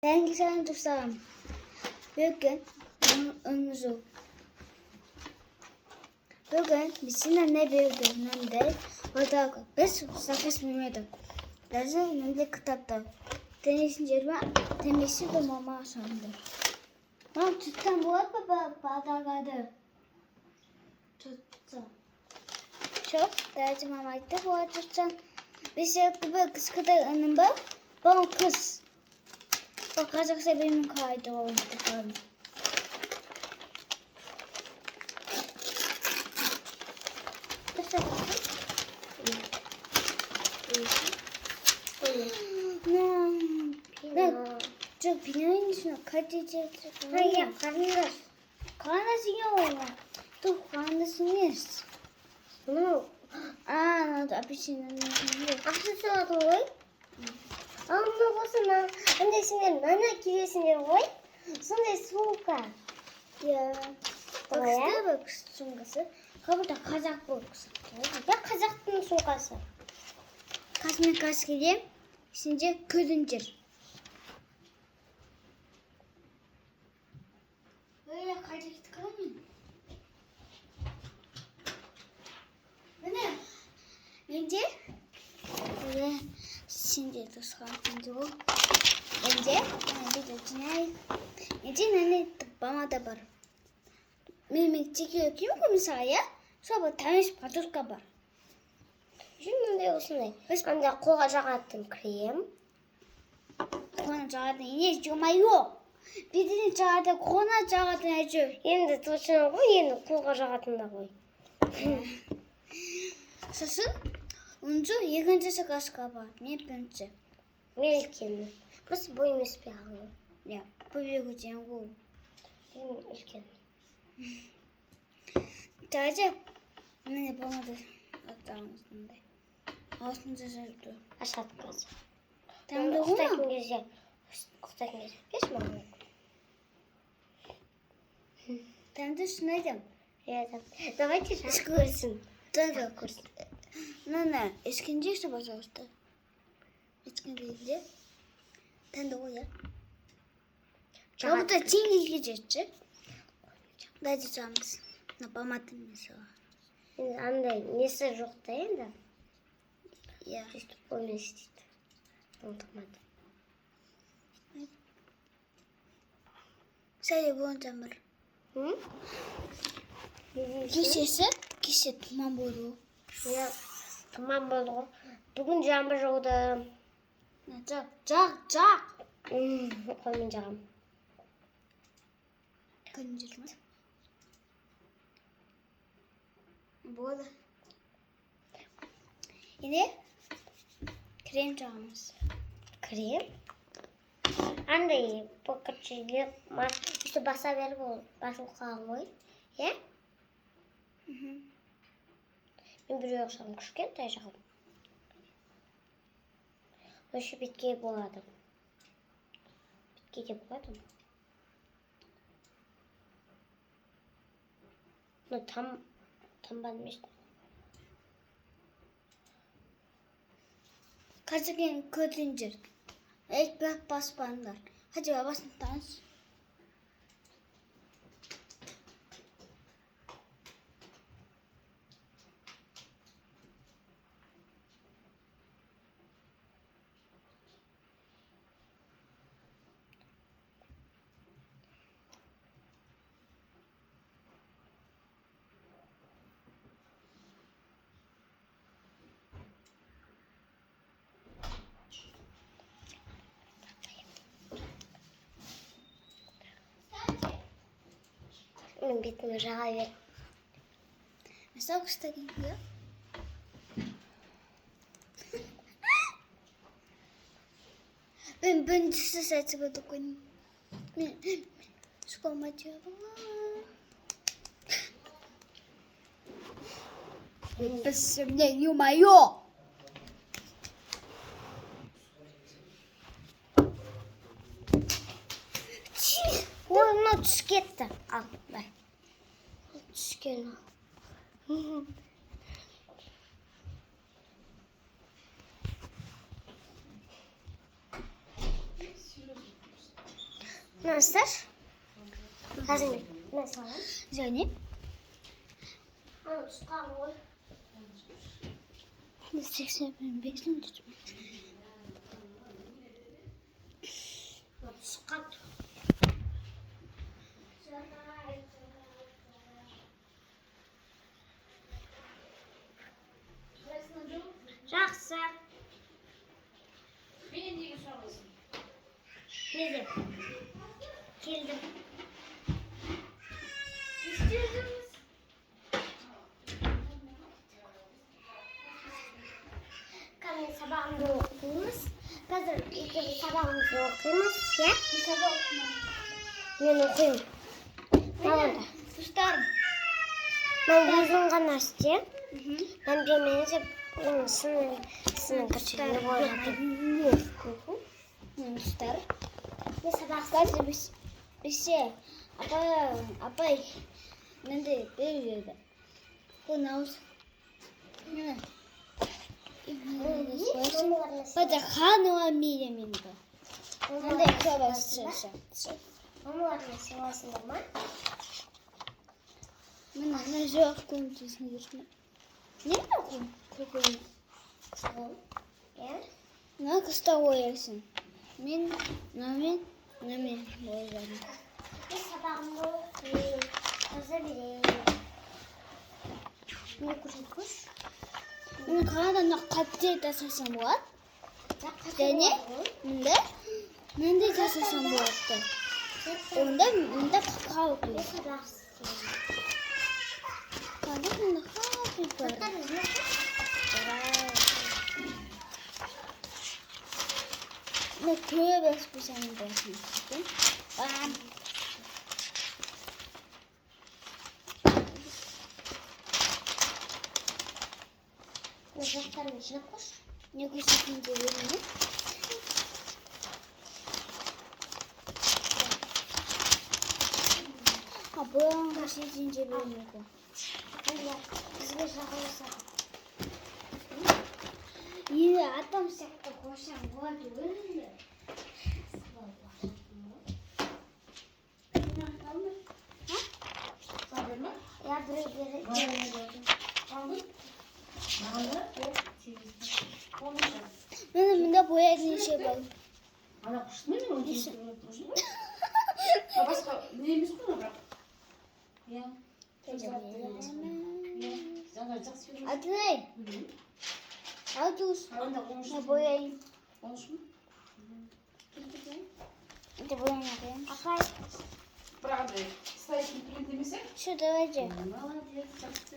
Тангисан тусам. Бөгөн өнзөө. Бөгөн бисина не бөгөн нандэ. Одаг бес сахас мэмэдэг. Даже нандэ кытапта. Тенисин жерма темиси до мама санды. Мам читтан буат бадагады. Чутса. Чоп, даже мама айтты буат чутсан. Бисек бөгс кыда анымба. Бон кыз. Bakacaksa benim kaydı oldu. 저 비녀인이시나 가지지. 아야 가는다. 가나시요. 또 가나시니. 나도 앞이시는. 앞서도 왜? Anlamasın lan. Anne şimdi nana giresine koy. Sonra soğuk al. Ya. Bak soğukası. Kabul da kazak borusu. Ya kazaktın soğukası. Kasmın kas gideyim. Şimdi ködüncür. Böyle kayacak tıkalım mı? Bu ne? Bence? Böyle. Şimdi тусгаан зөө. Энжээ би дүүчнээ. Эцэг наны бамаа да бар. Мими чигээ юм комиссая. Шоба тамиш подушка бар. Шинэ усны. Анда кууга жагаатын крем. Кууна жагаад инеж жумаяо. Бидний жагаад кууна жагаад нэж. Энд туучнаагүй энэ кууга жагаatan да гоё. Сасан Унжу егэнчэсэ каскаба. Мне пенче. Мелкин. Просто бой не спял. Я побегу тянгу. Мелкин. Тажа. Мне помогли. Оттамсында. Аусында жүрдü. Ашатказ. Там да устакин кезде. Устакин кезде. Беш мама. Там да шнайдам. Давайте раскурсим. Да, курс. Нана, эскинже что пожалуйста. Эскинже. Танд ууя. Чамда чинги гэж ячээ. Дайж чамс. На поматнээс. Энэ андай нээсэ жухтай юм да. Я. Чисто полностью. Автомат. Сая бон тамар. Кишээ туман бүрүү. Я туман болго. Бүгэн жамбар жогдоо. Жаг. Хоймын жагам. Конжилмас. Бола. Ине крем жагамас. Крем? Андай покачиле мас işte basa ver bu basılqağı. Ya? Ben bir yoksam kuşken tayacağım. Ben şu bitkiyi boğadım. Bitkiyi de boğadım. No tam banmıştım. Kaçıkken kötüncür. Ekmek baspanlar. Hadi babasını dans. Bitme žavi. Sao šta gidiyor? Ben size saçma dokunayım. Şu kalmacıyorum. Без меня не моё. Ой, ну чекетта. Al, дай. Чекена. Nasıl? Hazır. Nasıl? Zeynep. Anustan. 85 mi tutmuş? Sıkat. Жақсы. Менен неге сұрағансың? Не деп? Келдім. Не істедіңіз? Қазір сабағымызды оқимыз. Қазір екеуміз сабағымызды оқимыз, иә? Bir sabah okumam. Мен оқимын. Маманда. Sustarım. Мен өзім ғана істеймін. Мен білмеймін деп сынның кіршігінде болып жатыр. Sustarım. Не сабақ Каждый bir şey. Apay. Ben de böyle. Bu ne olsun? Ne? Bada kanıma mideminde. Ben de kavası. Мамалардың селосында ма? Ben ne zor konuşuyorsun diyorsun. Ne yapıyorsun? Kokuyu. Иә? Ne kısta koyarsın? Ben boylarım. Мен сабағымды оқимын. Жаза беремін. Не көрсеткіш? Ben kanada katı tasasam bu at. Dene. Ben de tasasam bu attı. Onda kakao Не koyuyor. сабақ істеймін. Kanada kakao koyuyor. Қаттар өзіне Ne köye basmışım basmışım. Bam. заттардың жинап қойшы. Ne kuşatın diyorum. Ha bu an şey zincir bilmiyorum. Бізге жағылса. Yine adam sakta koşan vardı öyle mi? Sabır mı? Я біреу Aldın. Mağaza? Olmayacak. Benim bunda boyadığın şey var. Ана құшты ма мен оны жейді ма? Басқа нейміз ғой бірақ. Иә. Жаңа жақсы film. Adı ne? Adı Анда қоңыз. ne boyayayım. Қоңыз ма? Bir de boyamayayım. Апай, Бірақ андай стоящий принт емесе? Şu derece. Молодец, жақсы.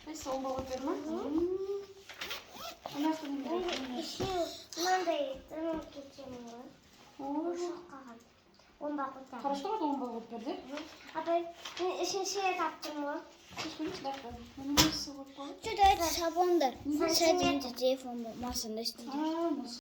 Қайсы оң бағыт берма? Анасы не береді? ішіне мынандай дымын кетемін ғой. Ошақ қалған. Оң бақытта. Қарашты ғой оң бағыт берді. Апай, мен үшінші рет аптым ғой. Şu derece sabundur. Sadece telefon masanın üstünde. Aa,